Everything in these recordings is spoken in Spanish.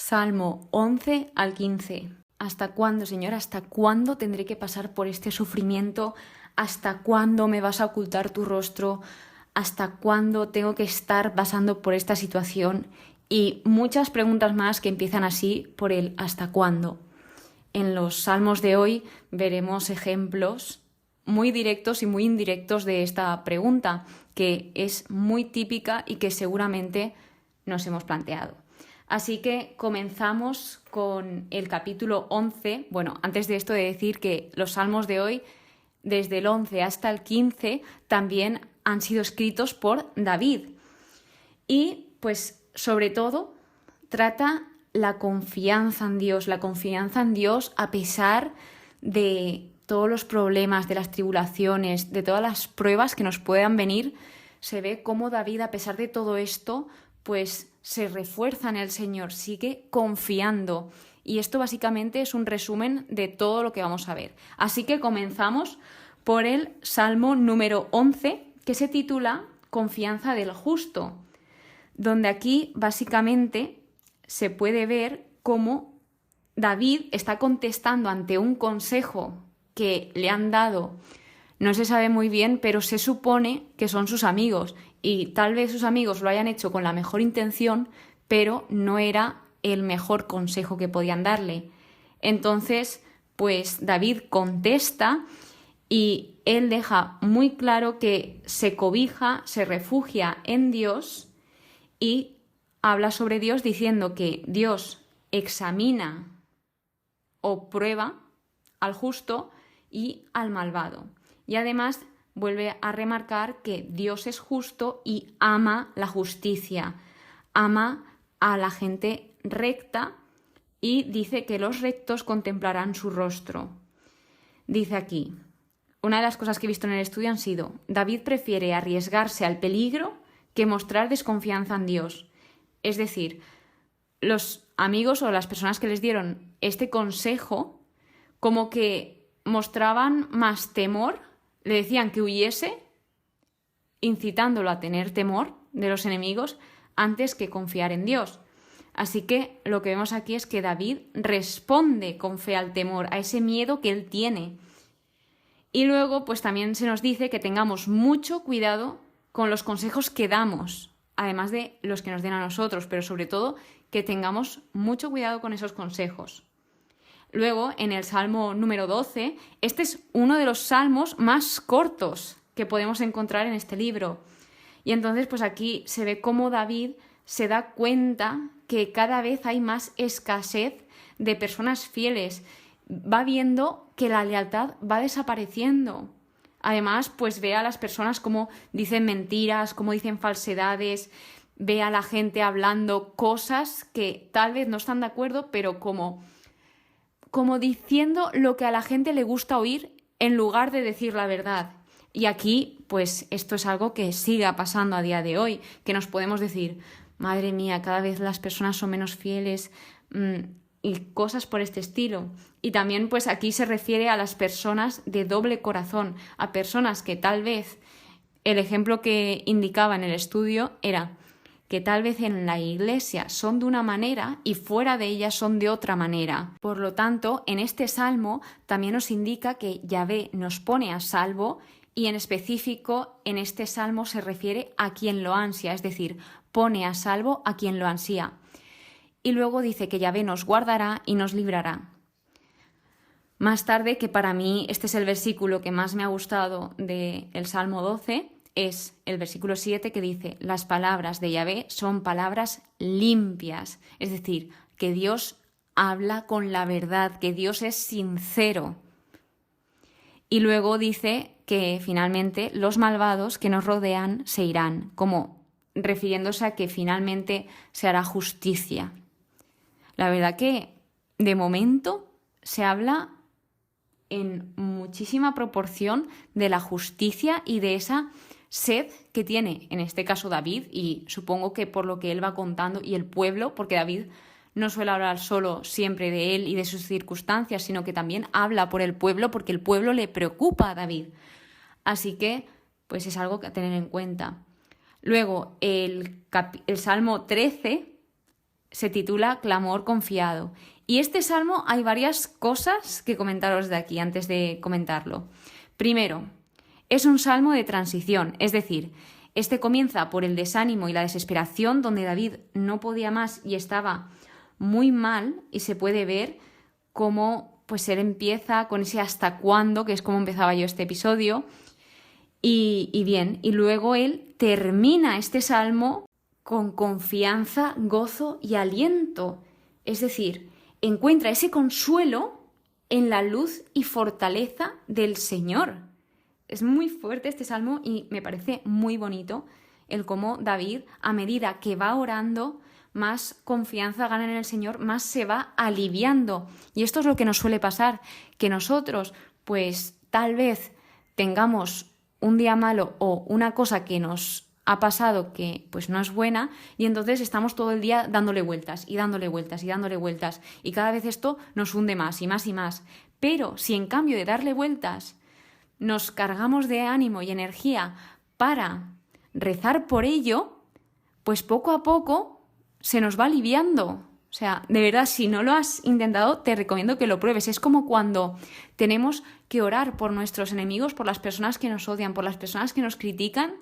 Salmo 11 al 15. ¿Hasta cuándo, Señor? ¿Hasta cuándo tendré que pasar por este sufrimiento? ¿Hasta cuándo me vas a ocultar tu rostro? ¿Hasta cuándo tengo que estar pasando por esta situación? Y muchas preguntas más que empiezan así por el ¿hasta cuándo? En los salmos de hoy veremos ejemplos muy directos y muy indirectos de esta pregunta, que es muy típica y que seguramente nos hemos planteado. Así que comenzamos con el capítulo 11. Bueno, antes de esto de decir que los salmos de hoy, desde el 11 hasta el 15, también han sido escritos por David. Y pues sobre todo trata la confianza en Dios a pesar de todos los problemas, de las tribulaciones, de todas las pruebas que nos puedan venir. Se ve cómo David, a pesar de todo esto, pues se refuerza en el Señor, sigue confiando. Y esto básicamente es un resumen de todo lo que vamos a ver. Así que comenzamos por el Salmo número 11, que se titula Confianza del justo, donde aquí básicamente se puede ver cómo David está contestando ante un consejo que le han dado. No se sabe muy bien, pero se supone que son sus amigos y tal vez sus amigos lo hayan hecho con la mejor intención, pero no era el mejor consejo que podían darle. Entonces, pues David contesta y él deja muy claro que se cobija, se refugia en Dios y habla sobre Dios diciendo que Dios examina o prueba al justo y al malvado. Y además vuelve a remarcar que Dios es justo y ama la justicia, ama a la gente recta y dice que los rectos contemplarán su rostro. Dice aquí, una de las cosas que he visto en el estudio han sido, David prefiere arriesgarse al peligro que mostrar desconfianza en Dios. Es decir, los amigos o las personas que les dieron este consejo como que mostraban más temor, le decían que huyese, incitándolo a tener temor de los enemigos antes que confiar en Dios. Así que lo que vemos aquí es que David responde con fe al temor, a ese miedo que él tiene. Y luego pues también se nos dice que tengamos mucho cuidado con los consejos que damos, además de los que nos den a nosotros, pero sobre todo que tengamos mucho cuidado con esos consejos. Luego, en el Salmo número 12, este es uno de los salmos más cortos que podemos encontrar en este libro. Y entonces, pues aquí se ve cómo David se da cuenta que cada vez hay más escasez de personas fieles. Va viendo que la lealtad va desapareciendo. Además, pues ve a las personas como dicen mentiras, como dicen falsedades, ve a la gente hablando cosas que tal vez no están de acuerdo, pero como diciendo lo que a la gente le gusta oír en lugar de decir la verdad. Y aquí, pues esto es algo que sigue pasando a día de hoy, que nos podemos decir, madre mía, cada vez las personas son menos fieles y cosas por este estilo. Y también, pues aquí se refiere a las personas de doble corazón, a personas que tal vez, el ejemplo que indicaba en el estudio era que tal vez en la iglesia son de una manera y fuera de ella son de otra manera. Por lo tanto, en este salmo también nos indica que Yahvé nos pone a salvo y en específico en este salmo se refiere a quien lo ansia, es decir, pone a salvo a quien lo ansía. Y luego dice que Yahvé nos guardará y nos librará. Más tarde, que para mí este es el versículo que más me ha gustado del Salmo 12, es el versículo 7 que dice, las palabras de Yahvé son palabras limpias, es decir, que Dios habla con la verdad, que Dios es sincero. Y luego dice que finalmente los malvados que nos rodean se irán, como refiriéndose a que finalmente se hará justicia. La verdad que de momento se habla en muchísima proporción de la justicia y de esa sed que tiene, en este caso David, y supongo que por lo que él va contando, y el pueblo, porque David no suele hablar solo siempre de él y de sus circunstancias, sino que también habla por el pueblo, porque el pueblo le preocupa a David. Así que, pues es algo que a tener en cuenta. Luego, el Salmo 13 se titula Clamor confiado. Y este salmo hay varias cosas que comentaros de aquí antes de comentarlo. Primero, es un salmo de transición, es decir, este comienza por el desánimo y la desesperación, donde David no podía más y estaba muy mal, y se puede ver cómo pues él empieza con ese hasta cuándo, que es como empezaba yo este episodio, y bien, y luego él termina este salmo con confianza, gozo y aliento, es decir, encuentra ese consuelo en la luz y fortaleza del Señor. Es muy fuerte este salmo y me parece muy bonito el cómo David, a medida que va orando, más confianza gana en el Señor, más se va aliviando. Y esto es lo que nos suele pasar, que nosotros, pues tal vez tengamos un día malo o una cosa que nos ha pasado que pues no es buena, y entonces estamos todo el día dándole vueltas y dándole vueltas y dándole vueltas, y cada vez esto nos hunde más y más y más. Pero si en cambio de darle vueltas nos cargamos de ánimo y energía para rezar por ello, pues poco a poco se nos va aliviando. O sea, de verdad, si no lo has intentado, te recomiendo que lo pruebes. Es como cuando tenemos que orar por nuestros enemigos, por las personas que nos odian, por las personas que nos critican.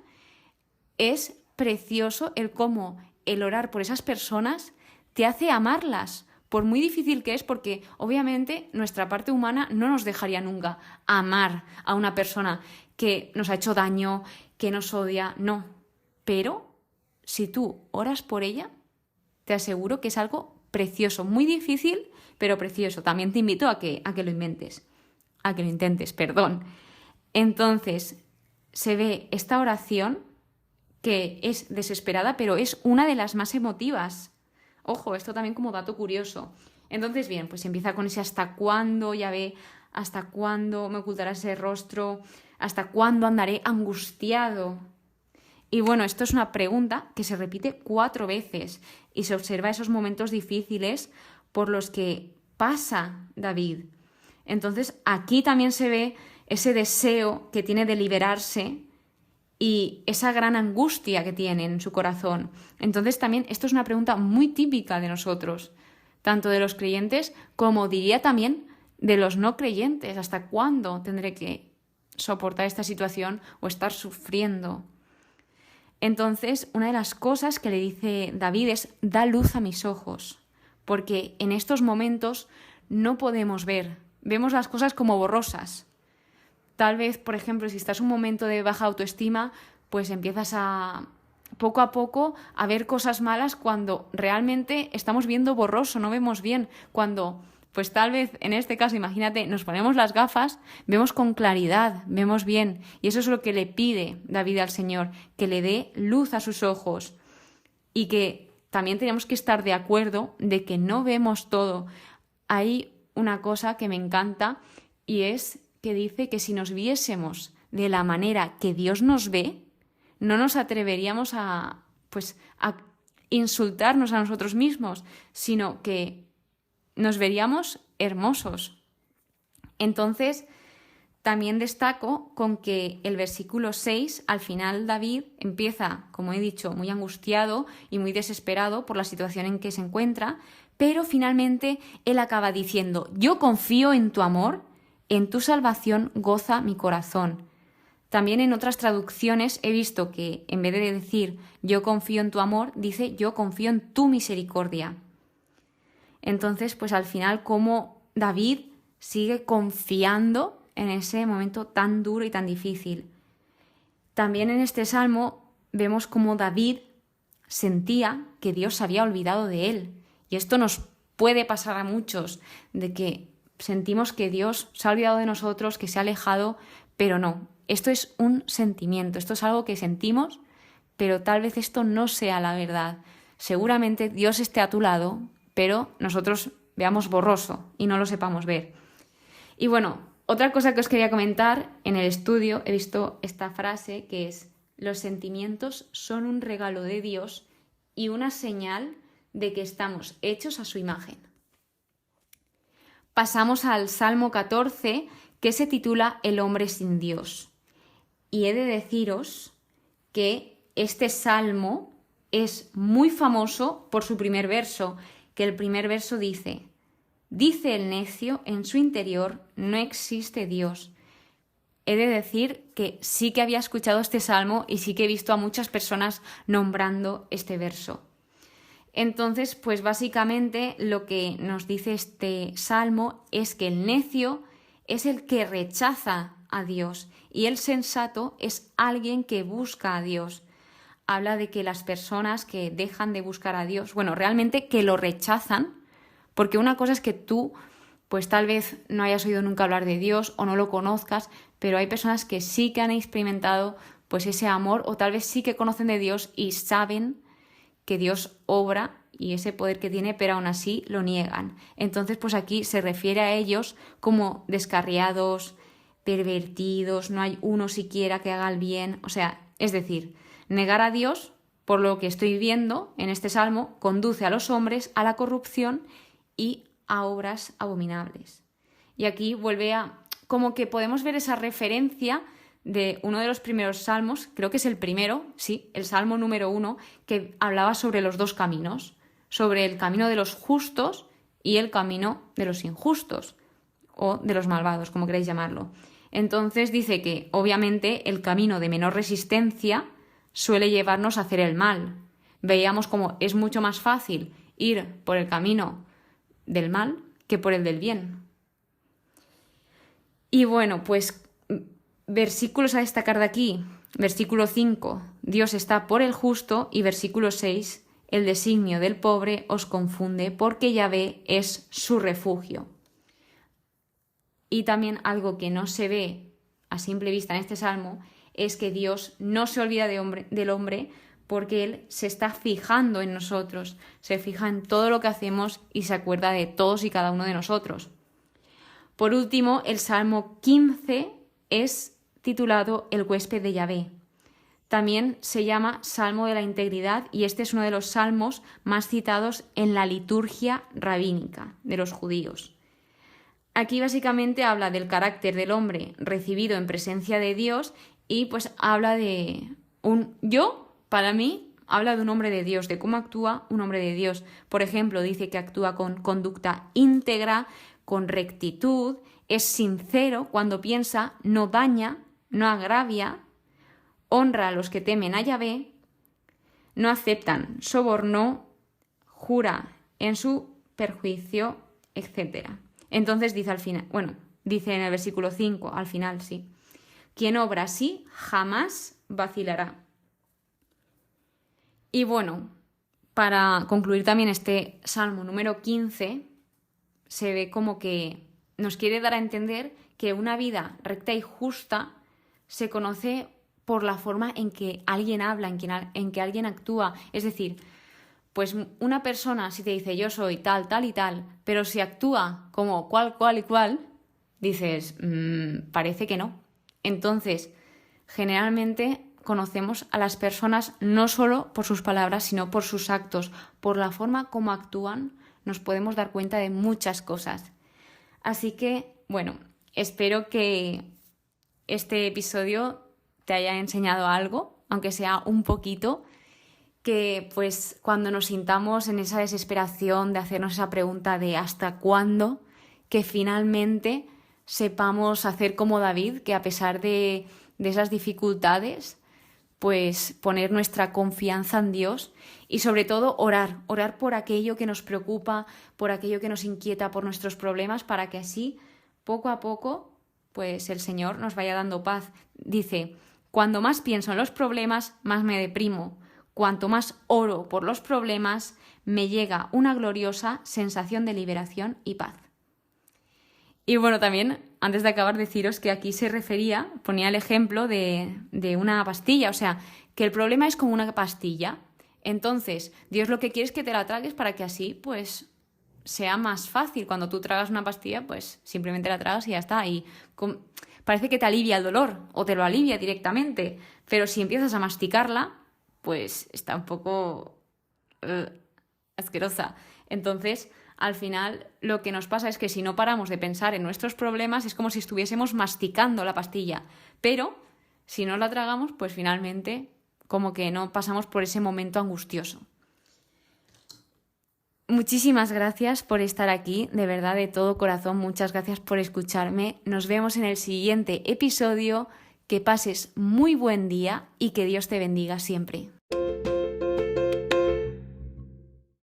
Es precioso el cómo el orar por esas personas te hace amarlas, por muy difícil que es, porque obviamente nuestra parte humana no nos dejaría nunca amar a una persona que nos ha hecho daño, que nos odia, no. Pero si tú oras por ella, te aseguro que es algo precioso, muy difícil, pero precioso. También te invito a que lo intentes, perdón. Entonces, se ve esta oración que es desesperada, pero es una de las más emotivas. Ojo, esto también como dato curioso. Entonces, bien, pues empieza con ese hasta cuándo, ya ve, hasta cuándo me ocultará ese rostro, hasta cuándo andaré angustiado. Y bueno, esto es una pregunta que se repite 4 veces y se observa esos momentos difíciles por los que pasa David. Entonces, aquí también se ve ese deseo que tiene de liberarse y esa gran angustia que tiene en su corazón. Entonces también esto es una pregunta muy típica de nosotros, tanto de los creyentes como diría también de los no creyentes. ¿Hasta cuándo tendré que soportar esta situación o estar sufriendo? Entonces, una de las cosas que le dice David es: da luz a mis ojos, porque en estos momentos no podemos ver, vemos las cosas como borrosas. Tal vez, por ejemplo, si estás en un momento de baja autoestima, pues empiezas poco a poco a ver cosas malas cuando realmente estamos viendo borroso, no vemos bien. Cuando, pues tal vez en este caso, imagínate, nos ponemos las gafas, vemos con claridad, vemos bien. Y eso es lo que le pide David al Señor, que le dé luz a sus ojos. Y que también tenemos que estar de acuerdo de que no vemos todo. Hay una cosa que me encanta y es que dice que si nos viésemos de la manera que Dios nos ve, no nos atreveríamos a insultarnos a nosotros mismos, sino que nos veríamos hermosos. Entonces, también destaco con que el versículo 6, al final David empieza, como he dicho, muy angustiado y muy desesperado por la situación en que se encuentra, pero finalmente él acaba diciendo: yo confío en tu amor, en tu salvación goza mi corazón. También en otras traducciones he visto que en vez de decir yo confío en tu amor, dice yo confío en tu misericordia. Entonces, pues al final, como David sigue confiando en ese momento tan duro y tan difícil. También en este salmo vemos cómo David sentía que Dios se había olvidado de él. Y esto nos puede pasar a muchos, de que sentimos que Dios se ha olvidado de nosotros, que se ha alejado, pero no. Esto es un sentimiento, esto es algo que sentimos, pero tal vez esto no sea la verdad. Seguramente Dios esté a tu lado, pero nosotros veamos borroso y no lo sepamos ver. Y bueno, otra cosa que os quería comentar, en el estudio he visto esta frase que es: los sentimientos son un regalo de Dios y una señal de que estamos hechos a su imagen. Pasamos al Salmo 14, que se titula El hombre sin Dios. Y he de deciros que este salmo es muy famoso por su primer verso, que el primer verso dice: dice el necio en su interior, no existe Dios. He de decir que sí que había escuchado este salmo y sí que he visto a muchas personas nombrando este verso. Entonces, pues básicamente lo que nos dice este salmo es que el necio es el que rechaza a Dios y el sensato es alguien que busca a Dios. Habla de que las personas que dejan de buscar a Dios, bueno, realmente que lo rechazan, porque una cosa es que tú, pues tal vez no hayas oído nunca hablar de Dios o no lo conozcas, pero hay personas que sí que han experimentado pues ese amor o tal vez sí que conocen de Dios y saben que Dios obra y ese poder que tiene, pero aún así lo niegan. Entonces, pues aquí se refiere a ellos como descarriados, pervertidos, no hay uno siquiera que haga el bien. O sea, es decir, negar a Dios, por lo que estoy viendo en este salmo, conduce a los hombres a la corrupción y a obras abominables. Y aquí vuelve a... como que podemos ver esa referencia de uno de los primeros salmos, creo que es el primero, sí, el salmo número 1, que hablaba sobre los dos caminos, sobre el camino de los justos y el camino de los injustos, o de los malvados, como queráis llamarlo. Entonces dice que, obviamente, el camino de menor resistencia suele llevarnos a hacer el mal. Veíamos como es mucho más fácil ir por el camino del mal que por el del bien. Y bueno, pues versículos a destacar de aquí. Versículo 5, Dios está por el justo, y versículo 6, el designio del pobre os confunde porque Yahvé es su refugio. Y también algo que no se ve a simple vista en este salmo es que Dios no se olvida del hombre porque Él se está fijando en nosotros, se fija en todo lo que hacemos y se acuerda de todos y cada uno de nosotros. Por último, el Salmo 15 es titulado El huésped de Yahvé. También se llama Salmo de la Integridad y este es uno de los salmos más citados en la liturgia rabínica de los judíos. Aquí básicamente habla del carácter del hombre recibido en presencia de Dios y pues habla de para mí, habla de un hombre de Dios, de cómo actúa un hombre de Dios. Por ejemplo, dice que actúa con conducta íntegra, con rectitud, es sincero cuando piensa, no daña, no agravia, honra a los que temen a Yahvé, no aceptan soborno, jura en su perjuicio, etc. Entonces dice al final, dice en el versículo 5, al final, sí, quien obra así jamás vacilará. Y bueno, para concluir también este Salmo número 15, se ve como que nos quiere dar a entender que una vida recta y justa se conoce por la forma en que alguien habla, en que alguien actúa. Es decir, pues una persona si te dice yo soy tal, tal y tal, pero si actúa como cual y cual, dices, parece que no. Entonces, generalmente conocemos a las personas no solo por sus palabras, sino por sus actos, por la forma como actúan, nos podemos dar cuenta de muchas cosas. Así que, bueno, espero que este episodio te haya enseñado algo, aunque sea un poquito, que pues cuando nos sintamos en esa desesperación de hacernos esa pregunta de ¿hasta cuándo?, que finalmente sepamos hacer como David, que a pesar de esas dificultades, pues poner nuestra confianza en Dios y sobre todo orar por aquello que nos preocupa, por aquello que nos inquieta, por nuestros problemas, para que así, poco a poco, pues el Señor nos vaya dando paz. Dice, cuando más pienso en los problemas, más me deprimo. Cuanto más oro por los problemas, me llega una gloriosa sensación de liberación y paz. Y bueno, también, antes de acabar, deciros que aquí ponía el ejemplo de una pastilla, o sea, que el problema es como una pastilla. Entonces, Dios lo que quiere es que te la tragues para que así, pues, sea más fácil. Cuando tú tragas una pastilla, pues, simplemente la tragas y ya está. Y parece que te alivia el dolor o te lo alivia directamente. Pero si empiezas a masticarla, pues, está un poco asquerosa. Entonces, al final, lo que nos pasa es que si no paramos de pensar en nuestros problemas, es como si estuviésemos masticando la pastilla. Pero, si no la tragamos, pues finalmente, como que no pasamos por ese momento angustioso. Muchísimas gracias por estar aquí, de verdad, de todo corazón, muchas gracias por escucharme. Nos vemos en el siguiente episodio. Que pases muy buen día y que Dios te bendiga siempre.